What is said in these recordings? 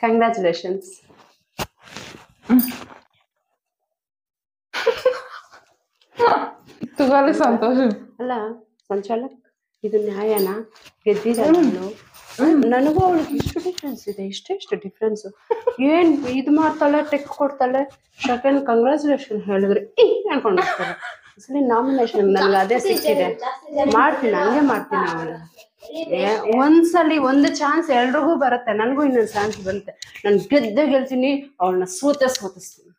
Congratulations. ತುಗಾಲಿ ಸಂತೋಷ. ಅಲ್ಲ ಸಂಚಾಲಕ್, ಇದು ನ್ಯಾಯನಾ? ಗೆದ್ದಿದ್ದಾಳು. ನನಗೂ ಅವಳಿಗೆ ಇಷ್ಟು ಡಿಫ್ರೆನ್ಸ್ ಇದೆ, ಇಷ್ಟು ಡಿಫ್ರೆನ್ಸ್. ಏನ್ ಇದು ಮಾಡ್ತಾಳೆ, ಟೆಕ್ ಕೊಡ್ತಾಳೆ, ಸೆಕೆಂಡ್ ಕಂಗ್ರ್ಯಾಚುಲೇಷನ್ ಹೇಳಿದ್ರೆ ಅನ್ಕೊಂಡಿರ್ತಾರೆ. ಅಸಲಿ ನಾಮಿನೇಷನ್ ನನಗೆ ಅದೇ ಸಿಕ್ಕಿದೆ. ಮಾಡ್ತೀನಿ, ಹಂಗೆ ಮಾಡ್ತೀನಿ. ಅವಳು ಒಂದ್ಸಲಿ ಒಂದು ಚಾನ್ಸ್ ಎಲ್ರಿಗೂ ಬರುತ್ತೆ, ನನಗೂ ಇನ್ನೊಂದು ಚಾನ್ಸ್ ಬರುತ್ತೆ. ನಾನು ಗೆಲ್ತೀನಿ, ಅವಳನ್ನ ಸೋತಿಸ್ತೀನಿ.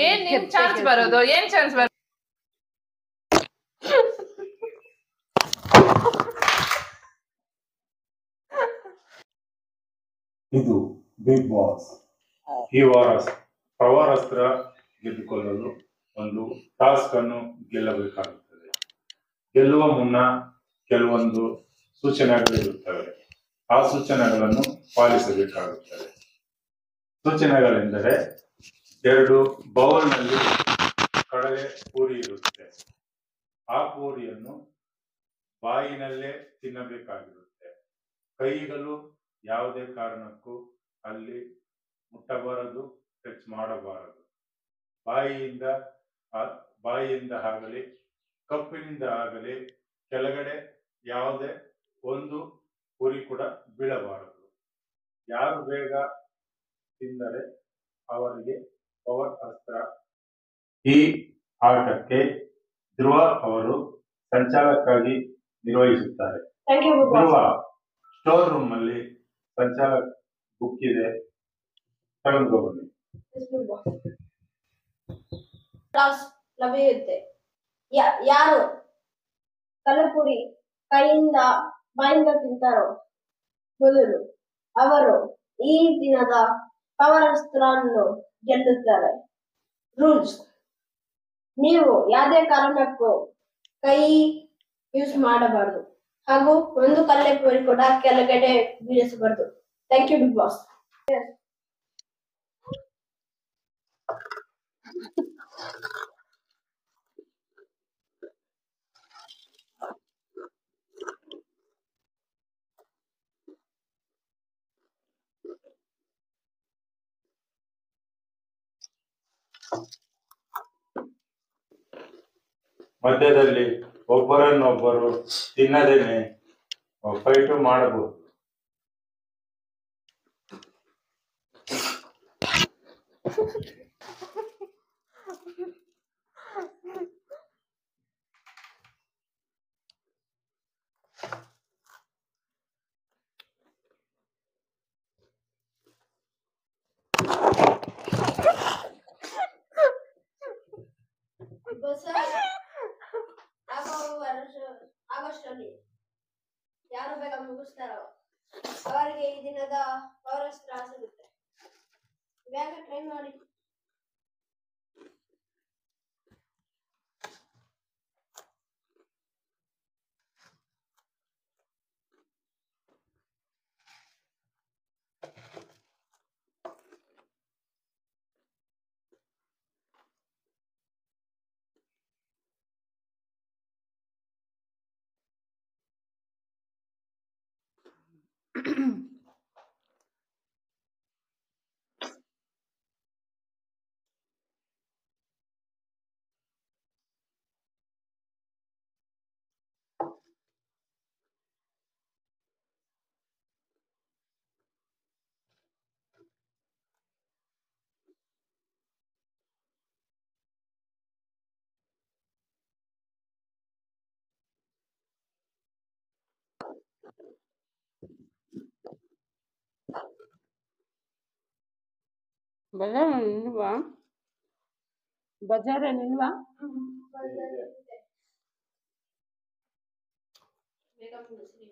ಏನ್ ಚಾನ್ಸ್ ಬರೋದು? ಏನ್ ಚಾನ್ಸ್ ಬರೋದು? ಇದು ಬಿಗ್ ಬಾಸ್. ಈ ವಾರ ಪ್ರವಾರಾಸ್ತ್ರ ಗೆದ್ದುಕೊಳ್ಳಲು ಒಂದು ಟಾಸ್ಕ್ ಅನ್ನು ಗೆಲ್ಲಬೇಕಾಗುತ್ತದೆ. ಗೆಲ್ಲುವ ಮುನ್ನ ಕೆಲವೊಂದು ಸೂಚನೆಗಳಿರುತ್ತವೆ. ಆ ಸೂಚನೆಗಳನ್ನು ಪಾಲಿಸಬೇಕಾಗುತ್ತದೆ. ಸೂಚನೆಗಳೆಂದರೆ 2 ಬೌಲ್ನಲ್ಲಿ ಕಡಲೆ ಪೂರಿ ಇರುತ್ತೆ. ಆ ಪೂರಿಯನ್ನು ಬಾಯಿನಲ್ಲೇ ತಿನ್ನಬೇಕಾಗಿರುತ್ತೆ. ಕೈಗಳು ಯಾವುದೇ ಕಾರಣಕ್ಕೂ ಅಲ್ಲಿ ಮುಟ್ಟಬಾರದು, ಟಚ್ ಮಾಡಬಾರದು. ಬಾಯಿಯಿಂದ ಆಗಲಿ ಕಪ್ಪಿನಿಂದ ಆಗಲಿ ಕೆಳಗಡೆ ಯಾವುದೇ ಒಂದು ಪೂರಿ ಕೂಡ ಬೀಳಬಾರದು. ಯಾರು ಬೇಗ ತಿಂದರೆ ಅವರಿಗೆ ಪವರ್ ಅಸ್ತ್ರ. ಈ ಆಟಕ್ಕೆ ಧ್ರುವ ಅವರು ಸಂಚಾಲಕರಾಗಿ ನಿರ್ವಹಿಸುತ್ತಾರೆ. ಧ್ರುವ, ಸ್ಟೋರ್ ರೂಮ್ ಅಲ್ಲಿ ಸಂಚಾಲಕ ಬುಕ್ ಇದೆ, ತಗೊಂಡ್ಬನ್ನಿ. ಲಭ್ಯವಿರುತ್ತೆ. ಯಾರು ಕಲಪುರಿ ಬಾಯಿಂದ ತಿಂತಾರೋ ಮೊದಲು ಅವರು ಈ ದಿನದ ಪವರಾಸ್ತ್ರವನ್ನು ಗೆಲ್ಲುತ್ತಾರೆ. ರೂಲ್ಸ್: ನೀವು ಯಾವುದೇ ಕಾರಣಕ್ಕೂ ಕೈ ಯೂಸ್ ಮಾಡಬಾರದು, ಹಾಗೂ ಒಂದು ಕಲ್ಲೆ ಪೂರಿ ಕೂಡ ಕೆಳಗಡೆ ಬೀಳಿಸಬಾರದು. Thank you Bigg Boss. ಮಧ್ಯದಲ್ಲಿ ಒಬ್ಬರನ್ನೊಬ್ಬರು ತಿನ್ನದೇನೆ ಫೈಟು ಮಾಡಬಹುದು. ಆಗಸ್ಟಲ್ಲಿ ಯಾರು ಬೇಗ ಮುಗಿಸ್ತಾರೋ ಅವರಿಗೆ ಈ ದಿನದ ಪವರಾಸ್ತ್ರ ಸಿಗುತ್ತೆ. ಬೇಗ ಟ್ರೈ ಮಾಡಿ. ಬಜಾರೇನಿಲ್ವಾ? ಬೇಗ ಮುಗಿಸ್ರಿ.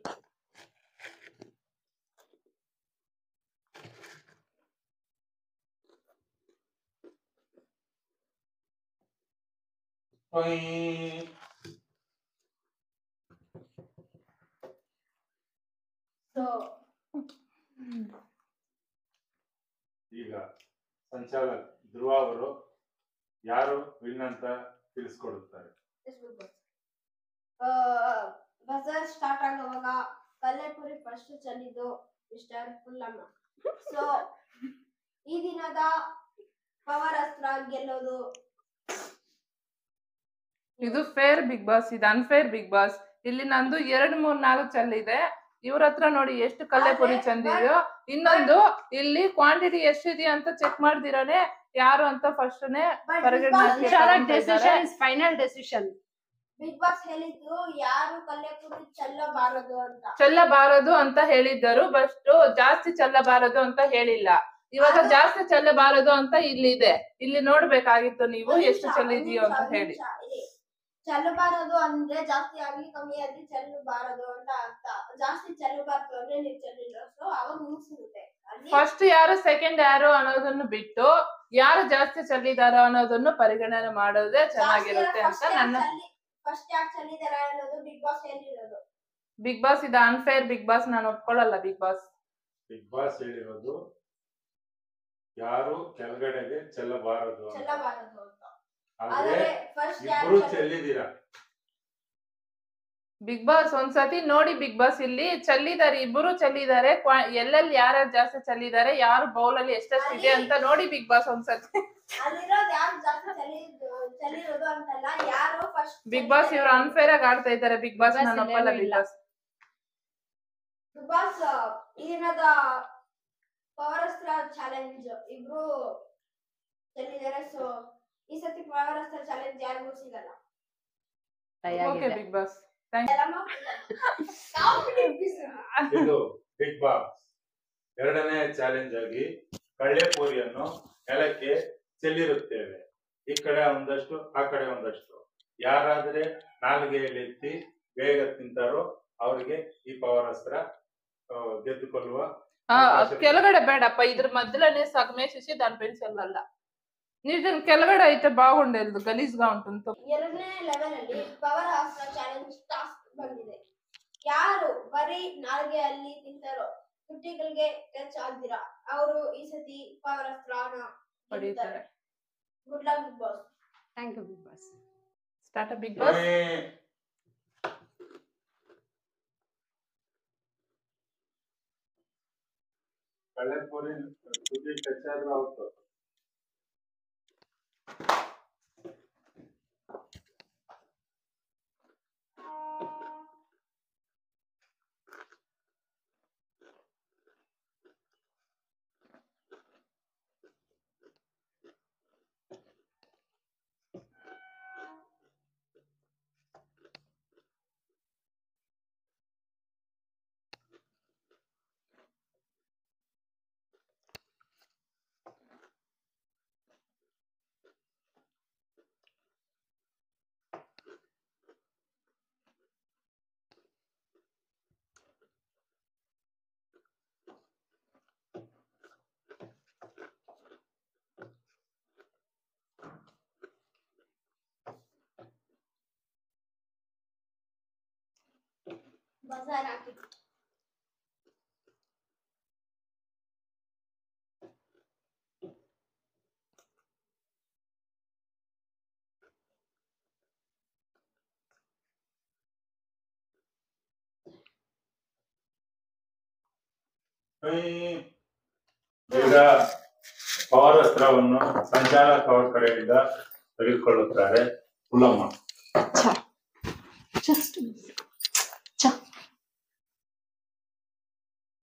ಈಗ ಸಂಚಾಲಕ ಧ್ರುವ ಅವರು ಯಾರು ವಿನ್ ಅಂತ ತಿಳಿಸ್ಕೊಡುತ್ತಾರೆ. ಬಜಾರ್ ಸ್ಟಾರ್ಟ್ ಆಗುವಾಗ ಕಲ್ಲೆಪುರಿ ಫಸ್ಟ್ ಚೆಲ್ಲಿದ್ದು ಮಿಸ್ಟರ್ ಪುಲ್ಲಮ್ಮ. ಸೊ ಈ ದಿನದ ಪವರ್ ಅಸ್ತ್ರ ಗೆಲ್ಲೋದು ಇದು ಫೇರ್ ಬಿಗ್ ಬಾಸ್, ಇದು ಅನ್ಫೇರ್ ಬಿಗ್ ಬಾಸ್. ಇಲ್ಲಿ ನಂದು 2, 3, 4 ಚೆಲ್ಲಿದೆ. ಇವ್ರ ಹತ್ರ ನೋಡಿ ಎಷ್ಟು ಕಲ್ಲೆಪುರಿ ಚೆಂದಿದೆಯೋ. ಇನ್ನೊಂದು ಇಲ್ಲಿ ಕ್ವಾಂಟಿಟಿ ಎಷ್ಟಿದೆಯಾ ಅಂತ ಚೆಕ್ ಮಾಡ್ದಿರಾನೆ ಯಾರು ಅಂತ first final decision. Big boss ಹೇಳಿದ್ದು ಯಾರು ಕಲ್ಲೆಪುರಿ ಚೆಲ್ಲಬಾರದು ಅಂತ. ಚೆಲ್ಲಬಾರದು ಅಂತ ಹೇಳಿದ್ದರು, ಬಟ್ ಜಾಸ್ತಿ ಚೆಲ್ಲಬಾರದು ಅಂತ ಹೇಳಿಲ್ಲ. ಇವಾಗ ಜಾಸ್ತಿ ಚೆಲ್ಲಬಾರದು ಅಂತ ಇಲ್ಲಿ ಇದೆ. ಇಲ್ಲಿ ನೋಡ್ಬೇಕಾಗಿತ್ತು ನೀವು ಎಷ್ಟು ಚೆಲ್ಲಿದೆಯೋ ಅಂತ ಹೇಳಿ. ಚೆಲ್ಲಬಾರದು ಅಂದ್ರೆ ಜಾಸ್ತಿ ಆಗ್ಲಿ ಕಮ್ಮಿ ಆಗ್ಲಿ ಚೆಲ್ಲಬಾರದು ಅಂತ ಅರ್ಥ. ಜಾಸ್ತಿ ಚೆಲ್ಲಬಾರದು ಅಂದ್ರೆ ನೀವು ಚೆಲ್ಲಿಲ್ಲ, ಸೊ ಅವಾಗ ಮುಗಿಸಿರುತ್ತೆ. ಫಸ್ಟ್ ಯಾರು ಸೆಕೆಂಡ್ ಯಾರು ಅನ್ನೋದನ್ನು ಬಿಟ್ಟು ಯಾರು ಜಾಸ್ತಿ ಚೆಲ್ಲಿದಾರೋ ಅನ್ನೋದನ್ನು ಪರಿಗಣನೆ ಮಾಡೋದೇ ಚೆನ್ನಾಗಿರುತ್ತೆ ಅಂತ ನನ್ನ. ಫಸ್ಟ್ ಯಾರು ಚೆಲ್ಲಿದಾರೆ ಅನ್ನೋದು ಬಿಗ್ ಬಾಸ್ ಹೇಳಿರೋದು. ಬಿಗ್ ಬಾಸ್ ಇದು ಅನ್ಫೇರ್ ಬಿಗ್ ಬಾಸ್, ನಾನು ಒಪ್ಕೊಳ್ಳಲ್ಲ. ಬಿಗ್ ಬಾಸ್ ಹೇಳಿರೋದು ಯಾರು ಕೆಳಗಡೆಗೆ ಚೆಲ್ಲಬಾರದು ಅಂತ. ಆದ್ರೆ ಇಬ್ರು ಚೆಲ್ಲಿದೀರಾ. ಬಿಗ್ ಬಾಸ್ ಒಂದ್ಸತಿ ನೋಡಿ, ಬಿಗ್ ಬಾಸ್ ಇಲ್ಲಿ ಚೆಲ್ಲಿದ್ದಾರೆ, ಇಬ್ಬರು ಚೆಲ್ಲಿದ್ದಾರೆ. ಎಲ್ಲೆಲ್ಲಿ ಯಾರ್ಯಾರು ಜಾಸ್ತಿ ಚೆಲ್ಲಿದ್ದಾರೆ, ಯಾರು ಬೌಲ್ ಅಲ್ಲಿ ಎಷ್ಟೆಷ್ಟಿದೆ ಅಂತ ನೋಡಿ ಬಿಗ್ ಬಾಸ್ ಒಂದ್ಸತಿ. ಬಿಗ್ ಬಾಸ್ ಇವ್ರು ಅನ್ಫೇರ್ ಆಗಿ ಆಡ್ತಾ ಇದ್ದಾರೆ. ಬಿಗ್ ಬಾಸ್ ನಾನು ಒಪ್ಪಲ್ಲ. ಬಿಗ್ ಬಾಸ್ ಈ ದಿನದ ಪವರ್ ಅಸ್ತ್ರ ಚಾಲೆಂಜ್ ಇಬ್ರು ಚೆಲ್ಲಿದ್ದಾರೆ. ಸೊ ಈ ಸತಿ ಪವರ್ ಅಸ್ತ್ರ ಚಾಲೆಂಜ್ ಯಾರಿಗೂ ಸಿಗಲ್ಲ. ಓಕೆ ಬಿಗ್ ಬಾಸ್, ಇದು ಬಿಗ್ ಬಾಸ್ 2ನೇ ಚಾಲೆಂಜ್ ಆಗಿ ಕಳ್ಳೆಪುರಿಯನ್ನು ನೆಲಕ್ಕೆ ಚೆಲ್ಲಿರುತ್ತೇವೆ. ಈ ಕಡೆ ಒಂದಷ್ಟು, ಆ ಕಡೆ ಒಂದಷ್ಟು. ಯಾರಾದ್ರೆ ನಾಲಿಗೆಯಲ್ಲಿ ಬೇಗ ತಿಂತಾರೋ ಅವರಿಗೆ ಈ ಪವರ್ ಅಸ್ತ್ರ ಗೆದ್ದುಕೊಳ್ಳುವ. ಕೆಳಗಡೆ ಬೇಡಪ್ಪ, ಇದ್ರ ಮಧ್ಯಲನೇ ಸಗಮೇಶಿಸಿ దాని పెంచల్ల. ನಿಜ ಕೆಳಗಡೆ ಐತೆ ಬಾಗುಂಡೆಲ್ದು ಗಲೀಜ್గా ఉంటుంది. 2ನೇ ಲೆವೆಲ್ ಅಲ್ಲಿ ಪವರ್ ಅಸ್ತ್ರ ಚಾಲೆಂಜ್ ಟಾಸ್ಕ್ ಬಂದಿದೆ. ಯಾರು ಬರೀ ನಾಲ್ಗೆಯಲ್ಲಿ ತಿಂತಾರೋ, ತುಟಿಗಳಿಗೆ ಟಚ್ ಆಗ್ದಿರಾ, ಅವರು ಈ ಸತಿ ಪವರ್ ಅಸ್ತ್ರನ ಪಡೆಯುತ್ತಾರೆ. Good luck Bigg Boss. Thank you Bigg Boss. Start Bigg Boss. ಕಳ್ಳೆಪುರಿ ತುಟಿ ಟಚ್ ಆದ್ರೂ ಔಟ್. ಬಜಾರ್ ಹಾಕಿ ಈಗ ಪವರ್ ಅಸ್ತ್ರವನ್ನು ಸಂಚಾಲಕ ಅವರ ಕಡೆಯಿಂದ ತೆಗೆದುಕೊಳ್ಳುತ್ತಾರೆ ಪುಲ್ಲಮ್ಮ.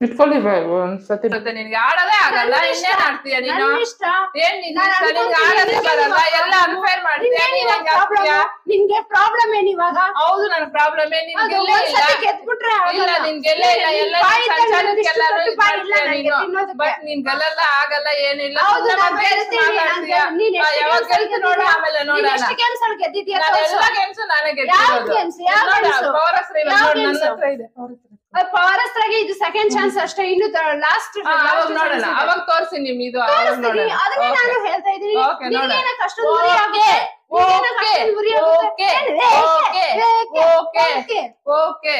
ಇಟ್ಕೊಳ್ಳಿ ಒಂದ್ಸತಿ. ನಿನ್ಗೆ ಆಡೋದೇ ಆಗಲ್ಲ, ಇನ್ನೇನ್ ಆಡ್ತೀಯ ನೀನು? ಏನ್ ನಿನ್ಗೆ ಆಡೋದೇ ಬರಲ್ಲ, ಎಲ್ಲ ಅನ್ಫೇರ್ ಮಾಡ್ತೀಯ. ನಿನ್ಗೆ ಪ್ರಾಬ್ಲಮ್ ಏನ್ ಇವಾಗ? ಹೌದು, ನನ್ ಪ್ರಾಬ್ಲಮ್ ಏನ್ ನಿನ್ಗೆಲ್ಲೇ ಇಲ್ಲ. ಇಲ್ಲ ನಿನ್ಗೆಲ್ಲೇ ಇಲ್ಲ, ಎಲ್ಲ ಸಂಚಾಲಕ್ಕೆಲ್ಲಾರು ಇದ್ ಮಾಡ್ತೀಯ ನೀನು. ಬಟ್ ನಿನ್ ಗೆಲ್ಲಲ್ಲ, ಆಗಲ್ಲ, ಏನಿಲ್ಲ. ಯಾವಾಗ ಗೆಲ್ತು ನೋಡು, ಆಮೇಲೆ ನೋಡೋಣ. ಎಲ್ಲ ಗೇಮ್ಸ್ ನಾನೇ ಗೆದ್ದಿರೋದು. ಪವರ್ ಅಸ್ತ್ರ ನನ್ನ ಹತ್ರ ಇದೆ. ಪವರ್ ಅಸ್ತ್ರಗೆ ಇದು ಸೆಕೆಂಡ್ ಚಾನ್ಸ್ ಅಷ್ಟೇ, ಇನ್ನು ಲಾಸ್ಟ್ ಅವಾಗ ನೋಡೋಣ. ಅವಾಗ ತೋರಿಸಿ ನಿಮ್ ಇದು. ಅದನ್ನೇ ನಾನು ಹೇಳ್ತಾ ಇದ್ದೀನಿ. ಕಷ್ಟ ಓಕೆ